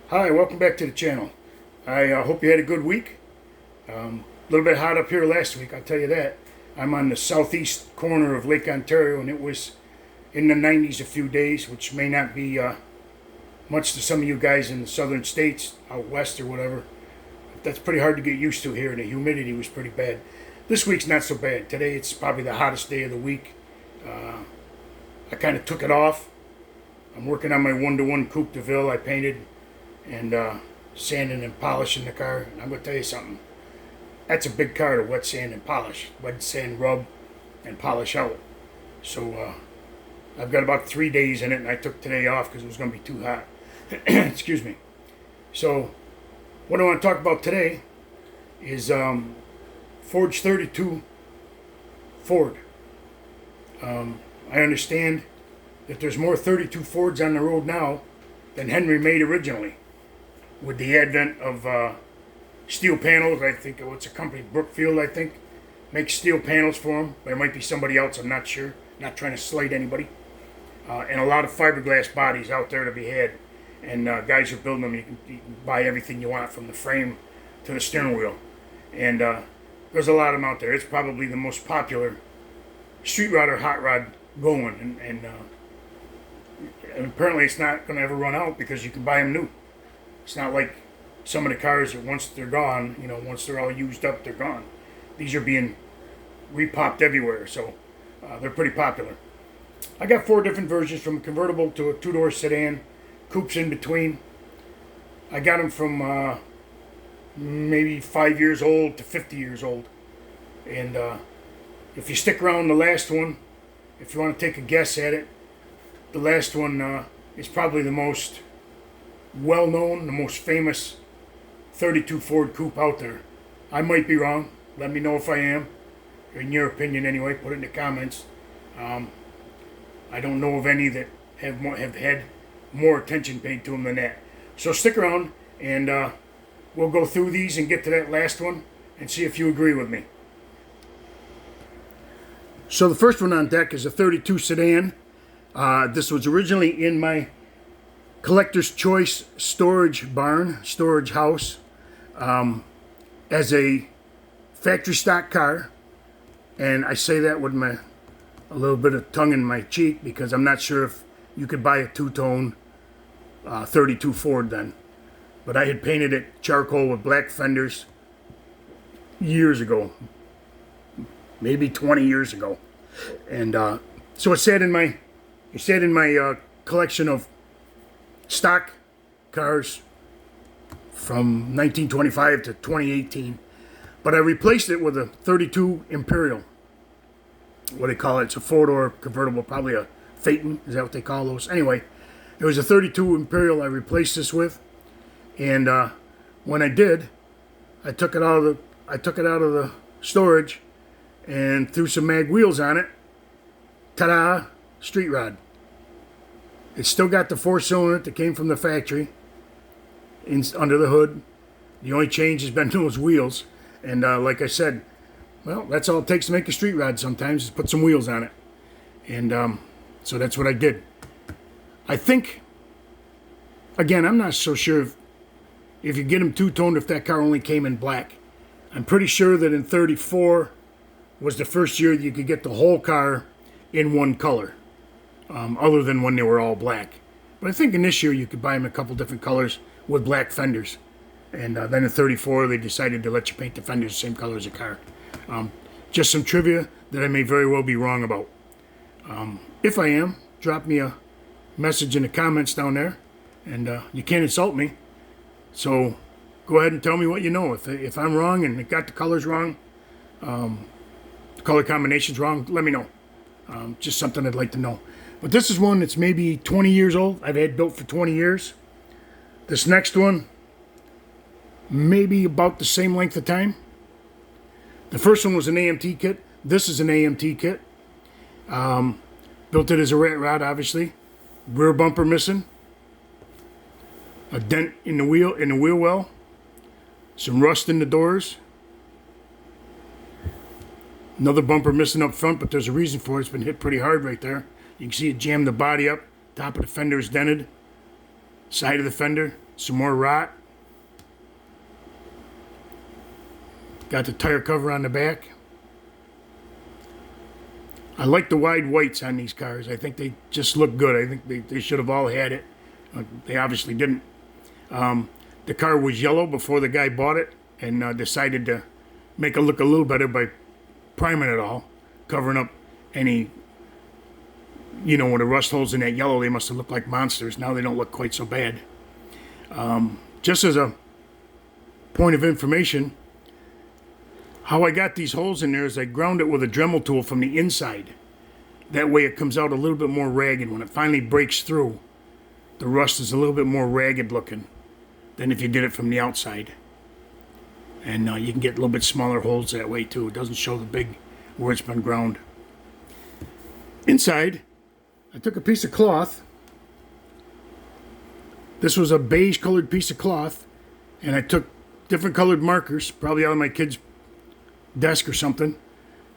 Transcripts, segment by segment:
Hi, welcome back to the channel. I hope you had a good week. A little bit hot up here last week, I'll tell you that. I'm on the southeast corner of Lake Ontario, and it was in the 90s a few days, which may not be much to some of you guys in the southern states, out west or whatever. That's pretty hard to get used to here, and the humidity was pretty bad. This week's not so bad. Today it's probably the hottest day of the week. I kind of took it off. I'm working on my 1-to-1 Coupe de Ville I painted and sanding and polishing the car. And I'm going to tell you something. That's a big car to wet sand and polish. Wet sand, rub, and polish out. So I've got about 3 days in it, and I took today off because it was going to be too hot. Excuse me. So what I want to talk about today is Forge 32 Ford. I understand that there's more 32 Fords on the road now than Henry made originally. With the advent of steel panels, I think what's a company, Brookfield, I think, makes steel panels for them. But it might be somebody else, I'm not sure. Not trying to slight anybody. And a lot of fiberglass bodies out there to be had. And guys are building them. You can buy everything you want from the frame to the steering wheel. And there's a lot of them out there. It's probably the most popular street rod or hot rod going. And apparently it's not going to ever run out because you can buy them new. It's not like some of the cars that once they're gone, once they're all used up, they're gone. These are being repopped everywhere, so they're pretty popular. I got 4 different versions, from a convertible to a 2-door sedan, coupes in between. I got them from maybe 5 years old to 50 years old. And if you stick around the last one, if you want to take a guess at it, the last one is probably the most well-known, the most famous 32 Ford coupe out there. I might be wrong. Let me know if I am. In your opinion anyway, put it in the comments. I don't know of any that have had more attention paid to them than that. So stick around, and we'll go through these and get to that last one and see if you agree with me. So the first one on deck is a 32 sedan. This was originally in my collector's choice storage house, as a factory stock car. And I say that with a little bit of tongue in my cheek, because I'm not sure if you could buy a two-tone 32 Ford then. But I had painted it charcoal with black fenders years ago, maybe 20 years ago. And so it sat in my collection of stock cars from 1925 to 2018. But I replaced it with a 32 Imperial. What do they call it? It's a 4-door convertible, probably a Phaeton. Is that what they call those? Anyway, it was a 32 Imperial I replaced this with. And when I did, I took it out of the storage and threw some mag wheels on it. Ta-da! Street rod. It's still got the 4-cylinder that came from the factory under the hood. The only change has been those wheels. And like I said, well, that's all it takes to make a street rod sometimes, is put some wheels on it. And so that's what I did. I think, again, I'm not so sure if you get them two-toned, if that car only came in black. I'm pretty sure that in 34 was the first year that you could get the whole car in one color. Other than when they were all black. But I think in this year you could buy them a couple different colors with black fenders. And then in 34 they decided to let you paint the fenders the same color as the car. Just some trivia that I may very well be wrong about. If I am, drop me a message in the comments down there. And you can't insult me. So go ahead and tell me what you know. If I'm wrong and it got the colors wrong, the color combinations wrong, let me know. Just something I'd like to know. But this is one that's maybe 20 years old. I've had built for 20 years. This next one, maybe about the same length of time. The first one was an AMT kit. This is an AMT kit. Built it as a rat rod, obviously. Rear bumper missing. A dent in the wheel well. Some rust in the doors. Another bumper missing up front, but there's a reason for it. It's been hit pretty hard right there. You can see it jammed the body up. Top of the fender is dented. Side of the fender. some more rot. Got the tire cover on the back. I like the wide whites on these cars. I think they just look good. I think they should have all had it. They obviously didn't. The car was yellow before the guy bought it and decided to make it look a little better by priming it all, covering up any, you know, when the rust holes in that yellow, they must have looked like monsters. Now they don't look quite so bad. Just as a point of information, how I got these holes in there is I ground it with a Dremel tool from the inside. That way it comes out a little bit more ragged. When it finally breaks through, the rust is a little bit more ragged looking than if you did it from the outside. And you can get a little bit smaller holes that way too. It doesn't show the big where it's been ground. Inside, I took a piece of cloth. This was a beige colored piece of cloth, and I took different colored markers, probably out of my kid's desk or something,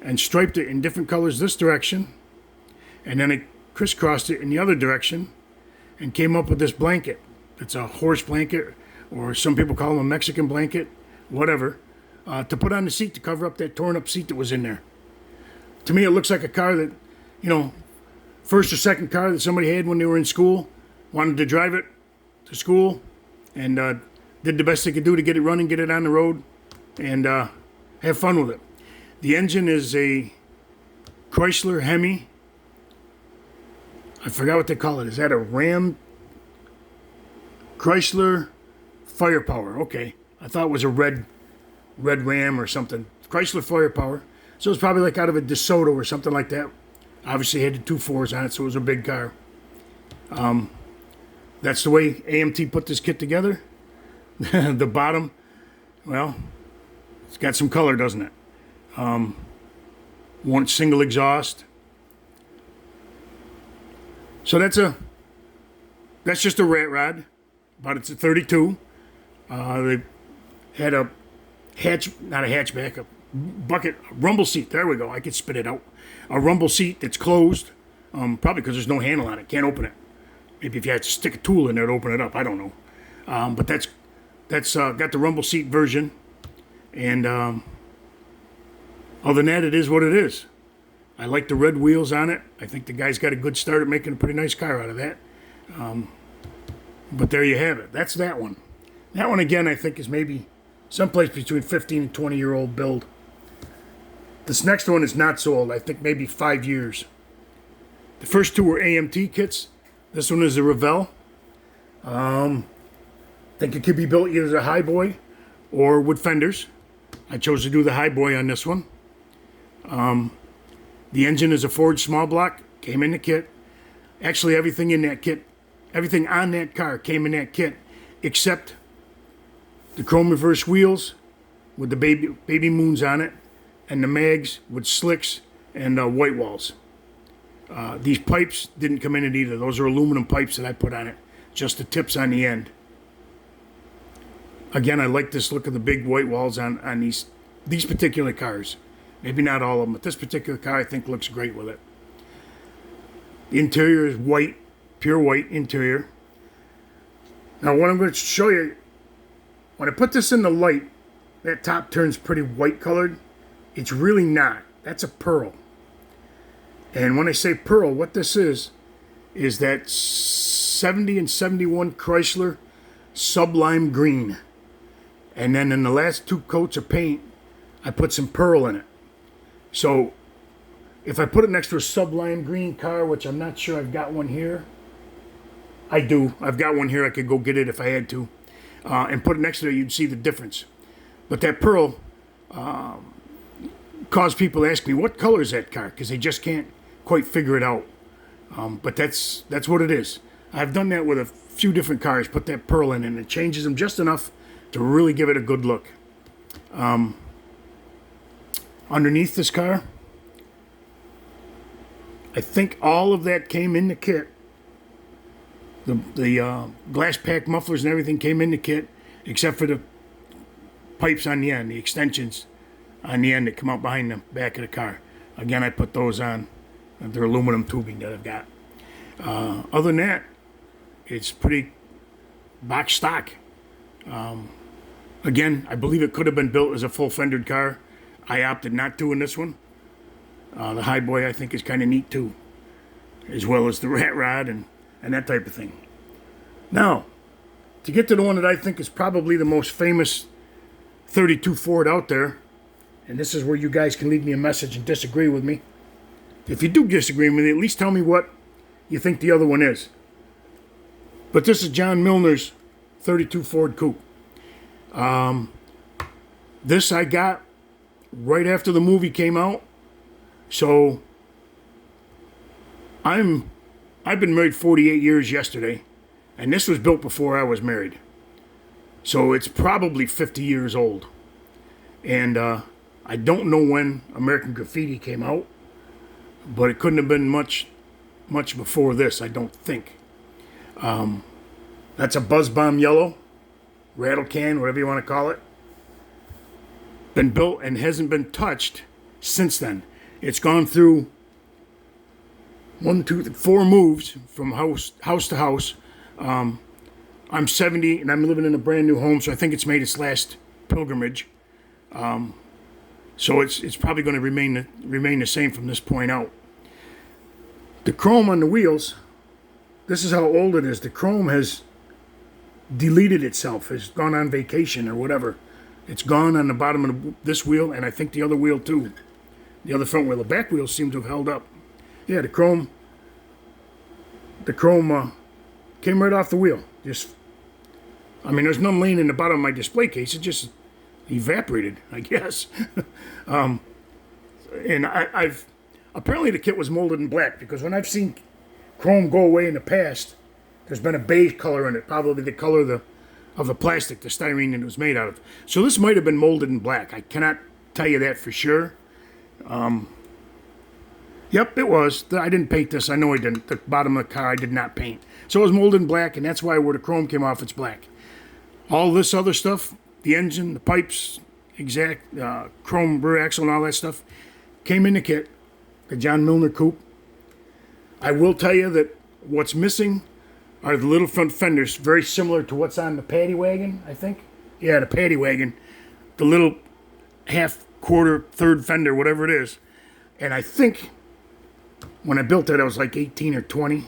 and striped it in different colors this direction, and then I crisscrossed it in the other direction and came up with this blanket. It's a horse blanket, or some people call them a Mexican blanket, whatever, to put on the seat to cover up that torn up seat that was in there. To me, it looks like a car that, you know, first or second car that somebody had when they were in school, wanted to drive it to school, and did the best they could do to get it running, get it on the road, and have fun with it. The engine is a Chrysler Hemi. I forgot what they call it. Is that a Ram? Chrysler Firepower. Okay. I thought it was a red Ram or something. Chrysler Firepower. So it's probably like out of a DeSoto or something like that. Obviously had the 2.4s on it, so it was a big car. That's the way AMT put this kit together. The bottom, well, it's got some color, doesn't it? One single exhaust. So that's just a rat rod, but it's a 32. They had a not a hatchback, a bucket, a rumble seat. There we go. I could spit it out. A rumble seat that's closed, probably because there's no handle on it. Can't open it. Maybe if you had to stick a tool in there to open it up. I don't know. But that's got the rumble seat version. And other than that, it is what it is. I like the red wheels on it. I think the guy's got a good start at making a pretty nice car out of that. But there you have it. That's that one. That one, again, I think is maybe someplace between 15 and 20-year-old build. This next one is not so old. I think maybe 5 years. The first two were AMT kits. This one is a Revell. I think it could be built either as a highboy or with fenders. I chose to do the highboy on this one. The engine is a Ford small block. Came in the kit. Actually, everything in that kit, everything on that car came in that kit, except the chrome reverse wheels with the baby moons on it, and the mags with slicks and white walls. These pipes didn't come in it either. Those are aluminum pipes that I put on it. Just the tips on the end. Again, I like this look of the big white walls on these particular cars. Maybe not all of them, but this particular car I think looks great with it. The interior is white, pure white interior. Now what I'm going to show you, when I put this in the light, that top turns pretty white colored. It's really not. That's a pearl. And when I say pearl, what this is that 70 and 71 Chrysler Sublime Green. And then in the last two coats of paint, I put some pearl in it. So if I put it next to a Sublime Green car, which I'm not sure I've got one here. I do. I've got one here. I could go get it if I had to. And put it next to it, you'd see the difference. But that pearl caused people to ask me, what color is that car? Because they just can't quite figure it out. But that's what it is. I've done that with a few different cars, put that pearl in, and it changes them just enough to really give it a good look. Underneath this car, I think all of that came in the kit. The glass pack mufflers and everything came in the kit, except for the pipes on the end, the extensions on the end that come out behind the back of the car. Again, I put those on. They're aluminum tubing that I've got. Other than that, it's pretty box stock. Again, I believe it could have been built as a full-fendered car. I opted not to in this one. The high boy, I think, is kind of neat too, as well as the rat rod and that type of thing. Now, to get to the one that I think is probably the most famous 32 Ford out there, and this is where you guys can leave me a message and disagree with me. If you do disagree with me, at least tell me what you think the other one is. But this is John Milner's 32 Ford Coupe. This I got right after the movie came out. So I've been married 48 years yesterday, and this was built before I was married. So it's probably 50 years old. And I don't know when American Graffiti came out, but it couldn't have been much before this, I don't think. That's a Buzz Bomb yellow, rattle can, whatever you want to call it. Been built and hasn't been touched since then. It's gone through 4 moves from house to house. I'm 70 and I'm living in a brand new home, so I think it's made its last pilgrimage. So it's probably going to remain the same from this point out. The chrome on the wheels, this is how old it is. The chrome has deleted itself, has gone on vacation or whatever. It's gone on the bottom of this wheel, and I think the other wheel too. The other front wheel. The back wheels seem to have held up. Yeah, the chrome came right off the wheel. There's none laying in the bottom of my display case. It just evaporated, I guess. And I've apparently the kit was molded in black, because when I've seen chrome go away in the past, there's been a beige color in it, probably the color of the plastic, the styrene that it was made out of. So this might have been molded in black. I cannot tell you that for sure. Yep, it was. I didn't paint this. I know I didn't. The bottom of the car I did not paint. So it was molded in black, and that's why where the chrome came off, it's black. All this other stuff, the engine, the pipes, exact chrome rear axle and all that stuff, came in the kit, the John Milner Coupe. I will tell you that what's missing are the little front fenders, very similar to what's on the paddy wagon, I think. Yeah, the paddy wagon. The little half, quarter, third fender, whatever it is. And I think when I built it, I was like 18 or 20.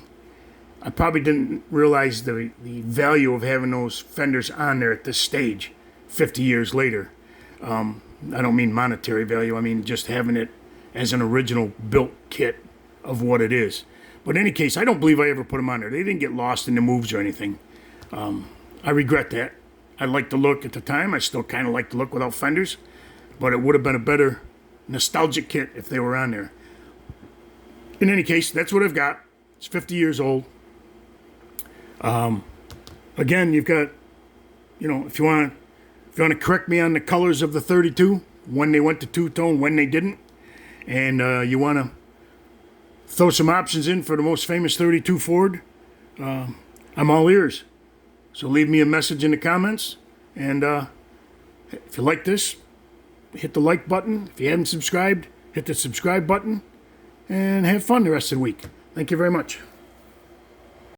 I probably didn't realize the value of having those fenders on there at this stage, 50 years later. I don't mean monetary value. I mean just having it as an original built kit of what it is. But in any case, I don't believe I ever put them on there. They didn't get lost in the moves or anything. I regret that. I liked the look at the time. I still kind of like the look without fenders. But it would have been a better nostalgic kit if they were on there. In any case, that's what I've got. It's 50 years old. Again, you've got, if you want to correct me on the colors of the 32, when they went to two-tone, when they didn't, and you want to throw some options in for the most famous 32 Ford, I'm all ears. So leave me a message in the comments, and if you like this, hit the like button. If you haven't subscribed, hit the subscribe button, and have fun the rest of the week. Thank you very much.